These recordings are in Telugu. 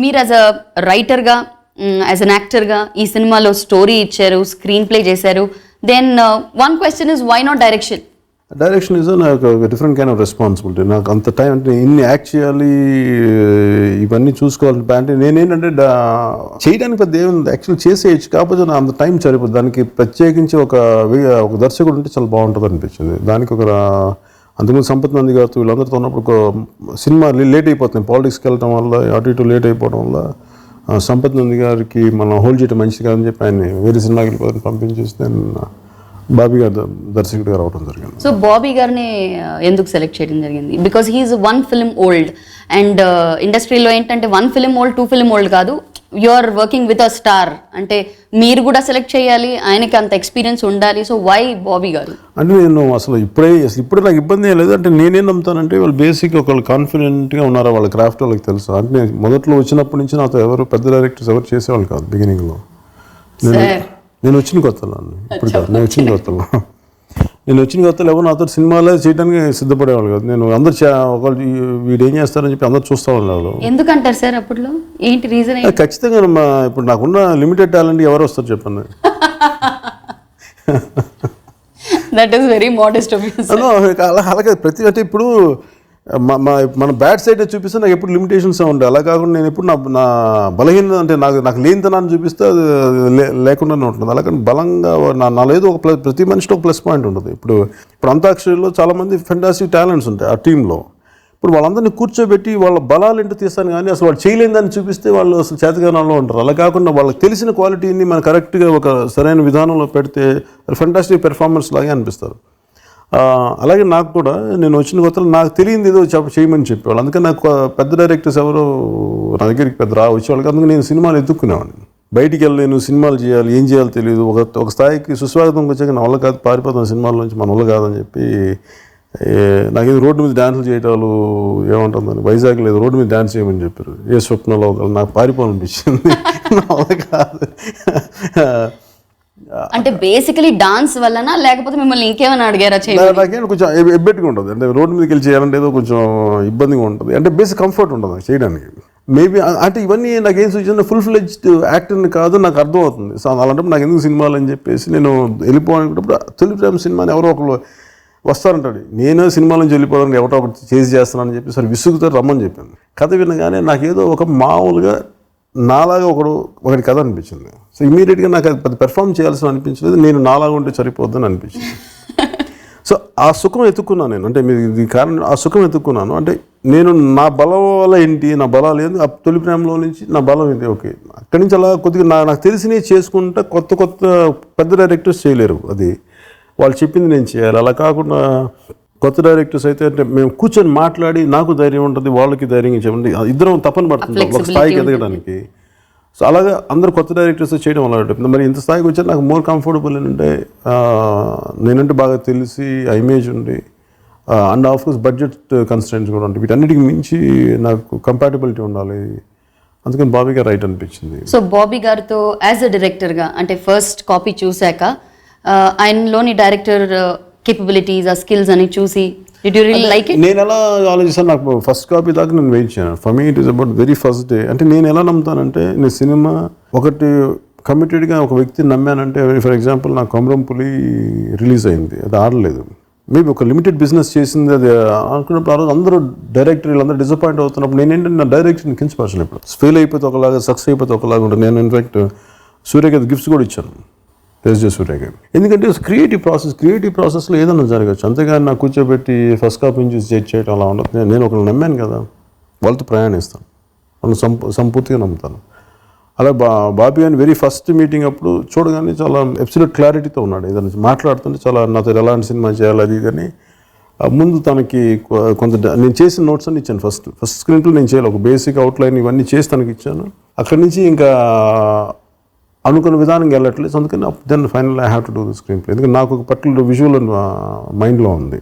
మీరు యాజ్ అ రైటర్గా, యాజ్ అన్ యాక్టర్గా ఈ సినిమాలో స్టోరీ ఇచ్చారు, స్క్రీన్ ప్లే చేశారు. Then one question is why not direction? Direction is నాకు డిఫరెంట్ కైండ్ ఆఫ్ రెస్పాన్సిబిలిటీ. నాకు అంత టైం అంటే ఇన్ని యాక్ట్ చేయాలి, ఇవన్నీ చూసుకోవాలి అంటే నేనేంటంటే చేయడానికి పెద్ద ఏముంది, యాక్చువల్లీ చేసేయచ్చు, కాకపోతే నా అంత టైం సరిపోదు. దానికి ప్రత్యేకించి ఒక దర్శకుడు ఉంటే చాలా బాగుంటుంది అనిపించింది. దానికి ఒక అంతకుముందు సంపత్ నంది గారితో వీళ్ళందరితో ఉన్నప్పుడు ఒక సినిమా లేట్ అయిపోతుంది, పాలిటిక్స్కి వెళ్ళడం వల్ల అటు ఇటు లేట్ అయిపోవడం వల్ల సంపత్ నంది గారికి మనం హోల్డ్ చేయడం మంచిది కాదని చెప్పి ఆయన వేరే సినిమాకి వెళ్ళిపోతే పంపించేసి నేను బాబీ గారు దర్శకుడిగా రావడం జరిగింది. సో బాబీ గారిని ఎందుకు సెలెక్ట్ చేయడం జరిగింది? Because he's 1 film old and ఇండస్ట్రీలో ఏంటంటే 1 ఫిల్మ్ ఓల్డ్ 2 ఫిల్మ్ ఓల్డ్ కాదు, you are working with a star, అంటే మీరు కూడా సెలెక్ట్ చేయాలి, ఆయనకి అంత ఎక్స్పీరియన్స్ ఉండాలి. సో వై బాబీ గారు? అంటే నేను అసలు ఇప్పుడు నాకు ఇబ్బంది ఏం లేదు. అంటే నేనేం నమ్ముతానంటే వాళ్ళు బేసిక్ ఒకళ్ళు కాన్ఫిడెంట్గా ఉన్నారా, వాళ్ళ క్రాఫ్ట్ వాళ్ళకి తెలుసు. అంటే మొదట్లో వచ్చినప్పటి నుంచి నాతో ఎవరు పెద్ద డైరెక్టర్స్ ఎవరు చేసేవాళ్ళు కాదు. బిగినింగ్లో నేను వచ్చిన కొత్తలో, ఇప్పుడు కాదు, నేను వచ్చిన కొత్తలో ఎవరు నాతో సినిమాలో చేయడానికి సిద్ధపడేవాళ్ళు కాదు. నేను అందరు ఒకళ్ళు వీడు ఏం చేస్తారని చెప్పి అందరు చూస్తా వాళ్ళు. ఎందుకంటారు సార్ అప్పట్లో? ఏంటి రీజన్? ఖచ్చితంగా ఇప్పుడు నాకున్న లిమిటెడ్ టాలెంట్ ఎవరు వస్తారు చెప్పండి. That is very modest of you. అలాగే ప్రతి అంటే ఇప్పుడు మన బ్యాడ్ సైడ్ చూపిస్తే నాకు ఎప్పుడు లిమిటేషన్స్ ఉంటాయి. అలా కాకుండా నేను ఎప్పుడు నా బలహీనత అంటే నాకు లేనితనాన్ని చూపిస్తే అది లేకుండానే ఉంటుంది. అలాగని బలంగా నాలో ఏదో ఒక ప్రతి మనిషిలో ఒక ప్లస్ పాయింట్ ఉంటుంది. ఇప్పుడు అంతాక్షరిలో చాలామంది ఫెంటాస్టిక్ టాలెంట్స్ ఉంటాయి ఆ టీంలో. ఇప్పుడు వాళ్ళందరినీ కూర్చోబెట్టి వాళ్ళ బలాలు ఏంటో తీస్తాను, కానీ అసలు వాళ్ళు చేయలేదని చూపిస్తే వాళ్ళు అసలు చేతగానాల్లో ఉంటారు. అలా కాకుండా వాళ్ళకి తెలిసిన క్వాలిటీని మనం కరెక్ట్గా ఒక సరైన విధానంలో పెడితే ఫెంటాస్టిక్ పెర్ఫార్మెన్స్ లాగే అనిపిస్తారు. అలాగే నాకు కూడా నేను వచ్చిన కొత్తలో నాకు తెలియదు ఏదో చేయమని చెప్పేవాళ్ళు. అందుకని నాకు పెద్ద డైరెక్టర్స్ ఎవరో నా దగ్గరికి పెద్ద వచ్చేవాళ్ళకి. అందుకని నేను సినిమాలు ఎత్తుక్కునేవాడిని. బయటికి వెళ్ళలేను, సినిమాలు చేయాలి, ఏం చేయాలో తెలియదు. ఒక స్థాయికి సుస్వాగతంకి వచ్చాక నా వల్ల కాదు, పారిపోతాను సినిమాల నుంచి, మన వల్ల కాదని చెప్పి నాకేదో రోడ్డు మీద డ్యాన్సులు చేయటాలు ఏమంటుందని, వైజాగ్ లేదు రోడ్డు మీద డ్యాన్స్ చేయమని చెప్పారు. ఏ స్వప్నలో నాకు పారిపోవాలనిపించింది, నా వల్ల కాదు. అంటే బేసికలీ డాన్స్ వల్లనా లేకపోతే మిమ్మల్ని ఇంకేమైనా అడిగారా? నాకేం కొంచెం ఎబ్బెట్టుగా ఉంటుంది. అంటే రోడ్డు మీదకి వెళ్ళి చేయాలంటే ఏదో కొంచెం ఇబ్బందిగా ఉంటుంది. అంటే బేసిక్ కంఫర్ట్ ఉంటుంది చేయడానికి. మేబీ అంటే ఇవన్నీ నాకేం సూచన ఫుల్ ఫ్లెడ్జ్డ్ యాక్టర్ని కాదు, నాకు అర్థం అవుతుంది. సో అలాంటప్పుడు నాకు ఎందుకు సినిమాలు అని చెప్పేసి నేను వెళ్ళిపోవాలనుకున్నప్పుడు తొలి ప్రేమ సినిమాని ఎవరో ఒకరు వస్తారంటాడు, నేను సినిమాల నుంచి వెళ్ళిపోవడానికి ఎవరో ఒకటి చేసి చేస్తానని చెప్పి సరే విసుగుతారు రమ్మని చెప్పాను. కథ వినగానే నాకేదో ఒక మామూలుగా నాలాగా ఒకటి కథ అనిపించింది. సో ఇమీడియట్గా నాకు అది పెద్ద పెర్ఫామ్ చేయాల్సిన అనిపించలేదు, నేను నాలాగా ఉంటే సరిపోద్దని అనిపించింది. సో ఆ సుఖం ఎత్తుక్కున్నాను నేను. అంటే ఇది కారణం ఆ సుఖం ఎత్తుక్కున్నాను. అంటే నేను నా బలం వల్ల ఏంటి, నా బలాలు ఏంటి, ఆ తొలి ప్రేమలో నుంచి నా బలం ఏంటి, ఓకే అక్కడి నుంచి అలా కొద్దిగా నాకు తెలిసినవి చేసుకుంటా. కొత్త పెద్ద డైరెక్టర్స్ చేయలేరు, అది వాళ్ళు చెప్పింది నేను చేయాలి. అలా కాకుండా కొత్త డైరెక్టర్స్ అయితే అంటే మేము కూర్చొని మాట్లాడి నాకు ధైర్యం ఉంటుంది, వాళ్ళకి ధైర్యంగా చెప్పండి, ఇద్దరం తప్పని పడుతుంది ఒక స్థాయికి ఎదగడానికి. సో అలాగా అందరూ కొత్త డైరెక్టర్స్ చేయడం అలా ఉంటుంది. మరి ఇంత స్థాయికి వచ్చాక నాకు మోర్ కంఫర్టబుల్ ఏంటంటే నేనంటే బాగా తెలిసి ఆ ఇమేజ్ ఉండి and of course budget constants కూడా ఉంటాయి. వీటన్నిటికి మించి నాకు కంపాటబిలిటీ ఉండాలి. అందుకని బాబీ గారు రైట్ అనిపించింది. సో బాబీ గారితో యాజ్ అ డైరెక్టర్గా అంటే ఫస్ట్ కాపీ చూశాక ఆయనలోని డైరెక్టర్ కేపబిలిటీస్, ఆ స్కిల్స్ అని చూసి నేను ఎలా ఆలోచిస్తాను, నాకు ఫస్ట్ కాపీ దాకా నేను వెయిట్ చేయను. For me it is about very first day. అంటే నేను ఎలా నమ్ముతానంటే నేను సినిమా ఒకటి కమిటెడ్గా ఒక వ్యక్తిని నమ్మానంటే, ఫర్ ఎగ్జాంపుల్ నాకు కొమరం పులి రిలీజ్ అయింది, అది ఆడలేదు. మేబీ ఒక లిమిటెడ్ బిజినెస్ చేసింది అది అనుకున్నప్పుడు ఆ రోజు అందరూ డైరెక్టర్ వీళ్ళందరూ డిసప్పాయింట్ అవుతున్నప్పుడు నేనేంటంటే నా డైరెక్షన్ కించపరచను. ఇప్పుడు ఫెయిల్ అయిపోతే ఒకలాగా, సక్సెస్ అయిపోతే ఒకలాగా ఉంటుంది. నేను ఇన్ఫాక్ట్ సూర్యకి గిఫ్ట్స్ కూడా ఇచ్చాను, సూర్యకి. ఎందుకంటే క్రియేటివ్ ప్రాసెస్లో ఏదైనా జరగచ్చు. అంతేగాని నాకు కూర్చోబెట్టి ఫస్ట్ కాపీ నుంచి చేయడం అలా ఉండదు. నేను ఒకరిని నమ్మాను కదా, వాళ్ళతో ప్రయాణిస్తాను, వాళ్ళని సంపూర్తిగా నమ్ముతాను. అలా బాబీ అని వెరీ ఫస్ట్ మీటింగ్ అప్పుడు చూడగానే చాలా అబ్సల్యూట్ క్లారిటీతో ఉన్నాడు. ఏదైనా మాట్లాడుతుంటే చాలా నాతో ఎలాంటి సినిమా చేయాలి అది కానీ ముందు తనకి కొంత నేను చేసిన నోట్స్ అన్ని ఇచ్చాను. ఫస్ట్ స్క్రీన్ ప్లే నేను చేయాలి, ఒక బేసిక్ అవుట్లైన్ ఇవన్నీ చేసి తనకి ఇచ్చాను. అక్కడి నుంచి ఇంకా అనుకున్న విధానంగా వెళ్ళట్లేదు. అందుకని then final I have to do the screenplay. ఎందుకంటే నాకు ఒక పర్టికులర్ విజువల్ మైండ్లో ఉంది.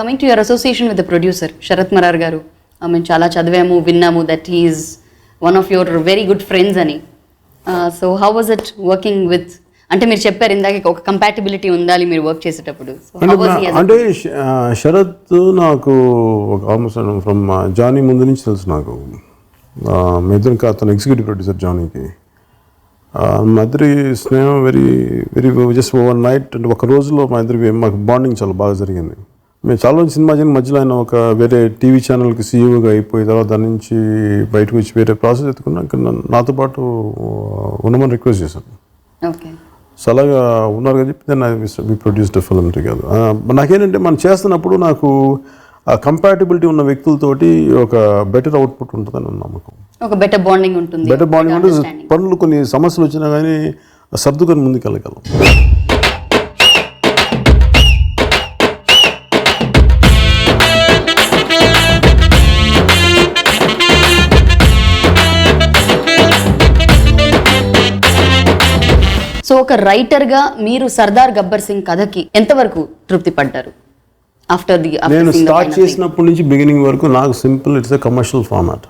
Coming to your association with the producer Sharath Marar గారు, మేము చాలా చదివాము విన్నాము that he is one of your very good friends అని. So how was it working with, అంటే మీరు చెప్పారు ఇందాక ఒక కంపాటిబిలిటీ ఉండాలి మీరు వర్క్ చేసేటప్పుడు. అంటే శరత్ నాకు ఆల్మోస్ట్ ఫ్రమ్ జానీ ముందు నుంచి తెలుసు నాకు. మా ఇద్దరు అతను ఎగ్జిక్యూటివ్ ప్రొడ్యూసర్ జానీకి. మా ఇద్దరి స్నేహం very very just over night, అంటే ఒక రోజులో మా ఇద్దరికి మాకు బాండింగ్ చాలా బాగా జరిగింది. మేము చాలా రోజు సినిమా చేయని మధ్యలో ఆయన ఒక వేరే టీవీ ఛానల్కి సీఈఓగా అయిపోయి తర్వాత దాని నుంచి బయటకు వచ్చి వేరే ప్రాసెస్ ఎత్తుకున్నాక నాతో పాటు ఉండమని రిక్వెస్ట్ చేశాను. ఓకే, సో అలాగా ఉన్నారు కదా చెప్పి దాన్ని ప్రొడ్యూస్డ్ ఫిల్మ్ టుగెదర్. నాకేంటంటే మనం చేస్తున్నప్పుడు నాకు ఆ కంపాటిబిలిటీ ఉన్న వ్యక్తులతోటి ఒక బెటర్ అవుట్పుట్ ఉంటుందని నమ్మకం. ఒక బెటర్ బాండింగ్ ఉంటుంది. బెటర్ బాండింగ్ ఉంటుంది. పనులు కొన్ని సమస్యలు వచ్చినా కానీ సర్దుకొని ముందుకెళ్ళగలం. సో ఒక రైటర్గా మీరు సర్దార్ గబ్బర్ సింగ్ కథకి ఎంతవరకు తృప్తి పడ్డారు? నేను స్టార్ట్ చేసినప్పటి నుంచి బిగినింగ్ వరకు నాకు simple, it's a commercial format.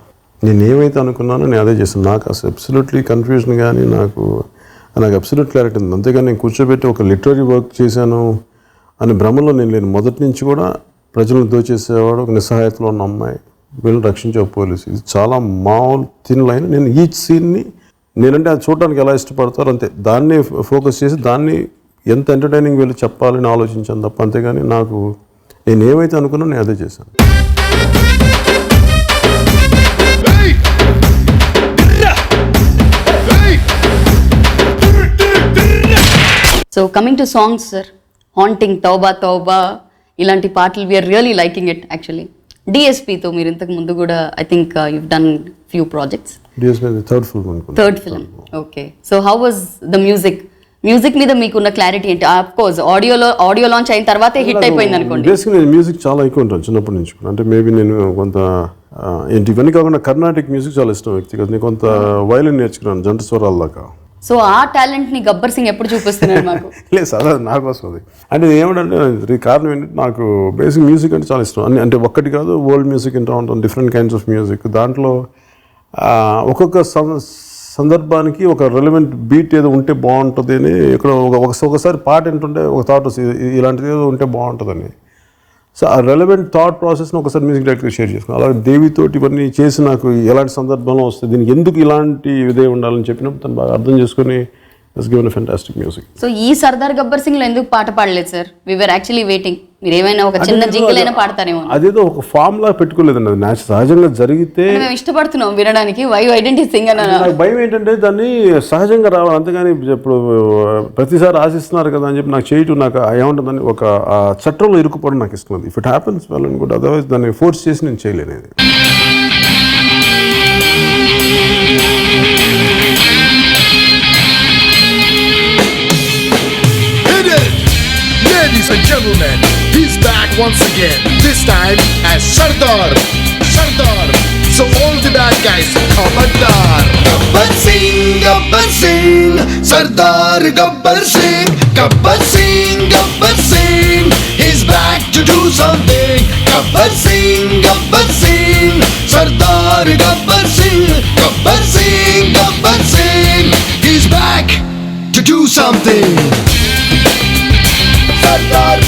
నేను ఏమైతే అనుకున్నానో నేను అదే చేస్తాను. నాకు అసలు అబ్సల్యూట్లీ కన్ఫ్యూజన్ కానీ నాకు అబ్సల్యూట్ క్లారిటీ ఉంది. అంతేగాని నేను కూర్చోబెట్టి ఒక లిటరీ వర్క్ చేశాను అనే భ్రమలో నేను లేను. మొదటి నుంచి కూడా ప్రజలను దోచేసేవాడు, ఒక నిస్సహాయతలో ఉన్న అమ్మాయి, వీళ్ళని రక్షించే పోలీసు, ఇది చాలా మామూలు థిన్ లైన్. నేను ఈచ్ సీన్ని నేనంటే అది చూడడానికి ఎలా ఇష్టపడతారో అంతే దాన్ని ఫోకస్ చేసి దాన్ని ఎంత ఎంటర్టైనింగ్ వీళ్ళు చెప్పాలని ఆలోచించాను తప్ప, అంతేగాని నాకు నేను ఏమైతే అనుకున్నా నేను అదే చేశాను. So coming to songs sir, haunting, Tauba Tauba ఇలాంటి పాటలు we are really liking it. Actually డిఎస్పీతో మీరు ఇంతకు ముందు కూడా I think you've done few projects. DSP third film. Okay, so how was the music మీద మీకున్న క్లారిటీ ఏంటి? ఆఫ్ కోర్స్ ఆడియో లాంచ్ అయిన తర్వాతే హిట్ అయిపోయింది అనుకోండి. బేసిక్గా నేను మ్యూజిక్ చాలా ఎక్కువ ఉంటాను చిన్నప్పటి నుంచి. అంటే మేబీ నేను కొంత ఏంటి ఇవన్నీ కాకుండా కర్ణాటిక్ మ్యూజిక్ చాలా ఇష్టం వ్యక్తిగత. నేను కొంత వైలిన్ నేర్చుకున్నాను జంట స్వరాల దాకా. సో ఆ టాలెంట్ ని గబ్బర్ సింగ్ ఎప్పుడు చూపిస్తున్నారు మాకు? లేదు సార్, అది నా కోసం. అది అంటే ఏమంటే కారణం ఏంటంటే నాకు బేసిక్ మ్యూజిక్ అంటే చాలా ఇష్టం. అంటే ఒక్కటి కాదు, వరల్డ్ మ్యూజిక్ వింటూ ఉంటాను, డిఫరెంట్ కైండ్స్ ఆఫ్ మ్యూజిక్. దాంట్లో ఒక్కొక్క సందర్భానికి ఒక రెలవెంట్ బీట్ ఏదో ఉంటే బాగుంటుంది అని ఇక్కడ ఒకసారి పాట ఏంటంటే ఒక థాట్ ఇలాంటిది ఏదో ఉంటే బాగుంటుందని. సో ఆ రెలవెంట్ థాట్ ప్రాసెస్ని ఒకసారి మ్యూజిక్ డైరెక్టర్గా షేర్ చేసుకున్నాను. అలాగే దేవితోటి ఇవన్నీ చేసి నాకు ఎలాంటి సందర్భంలో వస్తుంది, దీనికి ఎందుకు ఇలాంటి ఇదే ఉండాలని చెప్పినప్పుడు తను బాగా అర్థం చేసుకుని has given a fantastic music. So ఈ సర్దార్ గబ్బర్ సింగ్ లో ఎందుకు పాట పాడలేదు sir? We were actually waiting, మీరు ఏమైనా ఒక చిన్న జింగిల్ అయినా పాడతారేమో. అదేదో ఒక ఫామ్ లా పెట్టుకోలేదండి, అది సహజంగా జరిగితే మేము ఇష్టపడుతున్నాం వినడానికి. వై ఐడెంటిటీ సింగ్ అని నాకు భయం ఏంటంటే దాన్ని సహజంగా రావాలి, అంతేగాని ఇప్పుడు ప్రతిసారి ఆశిస్తున్నారు కదా అని చెప్పి నాకు చేయటం నాకు ఏముంటుందని ఒక చట్టంలో ఇరుక్కుపోవడం నాకు ఇష్టం. If it happens well and good, otherwise దాన్ని ఫోర్స్ చేసి నేను చేయలేనేది. Ladies and gentlemen, he's back once again. This time as Sardar. So all the bad guys, Khabardar. Gabbar Singh, Sardar Gabbar Singh. Gabbar Singh, he's back to do something. Gabbar Singh, Sardar Gabbar Singh, he's back to do something. Sardar